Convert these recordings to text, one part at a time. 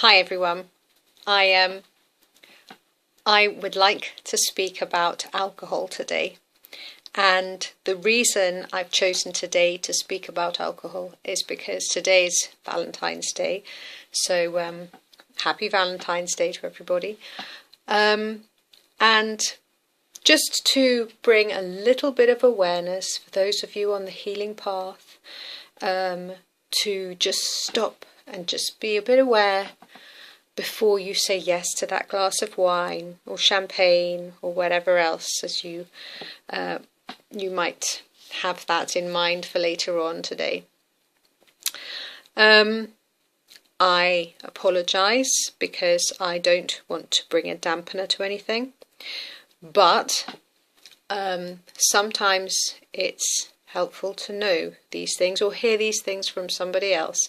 Hi everyone. I would like to speak about alcohol today, and the reason I've chosen today to speak about alcohol is because today's Valentine's Day. So happy Valentine's Day to everybody. And just to bring a little bit of awareness for those of you on the healing path, to just stop and just be a bit aware before you say yes to that glass of wine or champagne or whatever else, as you might have that in mind for later on today. I apologise because I don't want to bring a dampener to anything, but sometimes it's helpful to know these things or hear these things from somebody else.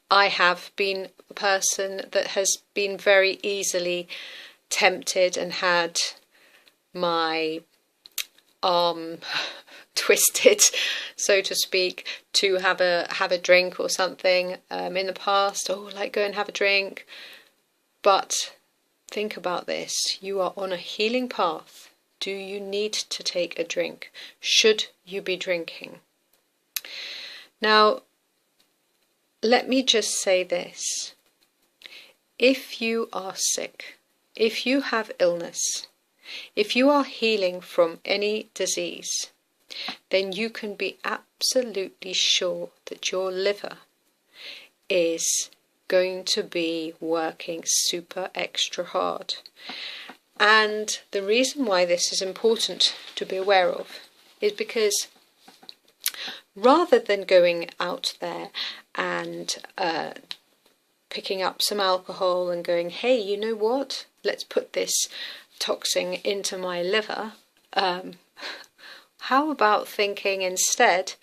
I have been a person that has been very easily tempted and had my arm twisted, so to speak, to have a drink or something in the past. Oh, like go and have a drink. But think about this. You are on a healing path. Do you need to take a drink? Should you be drinking? Now, let me just say this. If you are sick, if you have illness, if you are healing from any disease, then you can be absolutely sure that your liver is going to be working super extra hard. And the reason why this is important to be aware of is because rather than going out there and picking up some alcohol and going, hey, you know what, let's put this toxin into my liver, how about thinking instead,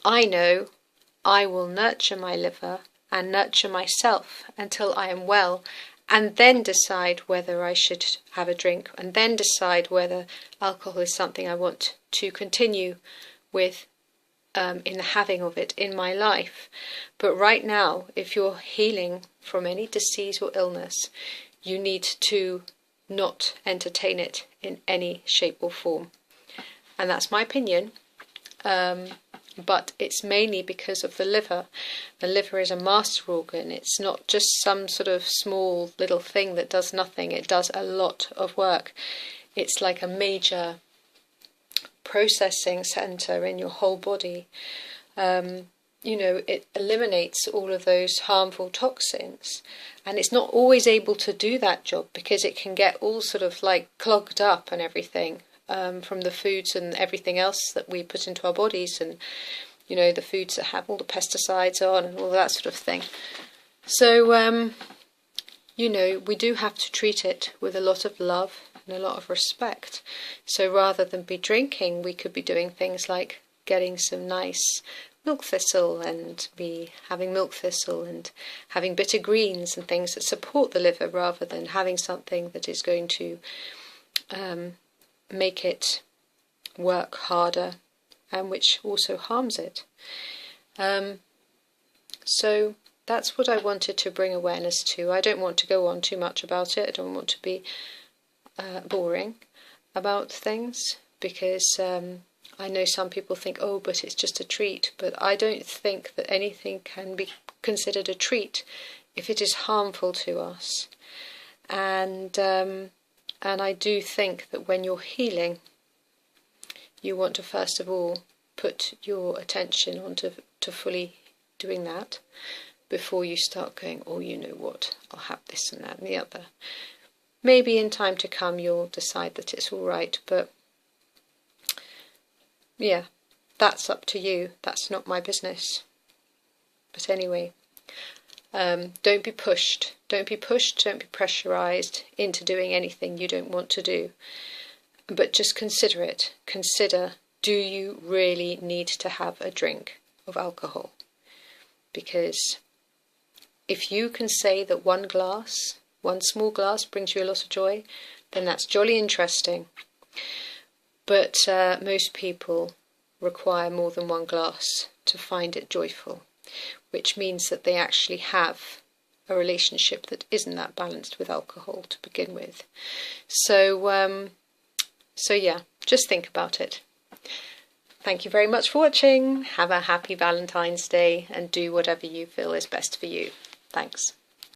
I know I will nurture my liver and nurture myself until I am well, and then decide whether I should have a drink, and then decide whether alcohol is something I want to continue with in the having of it in my life. But right now, if you're healing from any disease or illness, you need to not entertain it in any shape or form. And that's my opinion. But it's mainly because of the liver. The liver is a master organ. It's not just some sort of small little thing that does nothing. It does a lot of work. It's like a major processing center in your whole body. It eliminates all of those harmful toxins, and it's not always able to do that job because it can get all sort of like clogged up and everything. From the foods and everything else that we put into our bodies, and the foods that have all the pesticides on and all that sort of thing. So we do have to treat it with a lot of love and a lot of respect. So rather than be drinking, we could be doing things like getting some nice milk thistle and be having milk thistle and having bitter greens and things that support the liver, rather than having something that is going to make it work harder and which also harms it. So that's what I wanted to bring awareness to. I don't want to go on too much about it. I don't want to be boring about things, because I know some people think, oh, but it's just a treat. But I don't think that anything can be considered a treat if it is harmful to us. And I do think that when you're healing, you want to first of all put your attention onto fully doing that before you start going, oh, you know what, I'll have this and that and the other. Maybe in time to come you'll decide that it's all right, but yeah, that's up to you. That's not my business. But anyway, don't be pushed. Don't be pushed, don't be pressurised into doing anything you don't want to do. But just consider it. Consider, do you really need to have a drink of alcohol? Because if you can say that one small glass brings you a lot of joy, then that's jolly interesting. But most people require more than one glass to find it joyful. which means that they actually have a relationship that isn't that balanced with alcohol to begin with. So yeah, just think about it. Thank you very much for watching. Have a happy Valentine's Day and do whatever you feel is best for you. Thanks.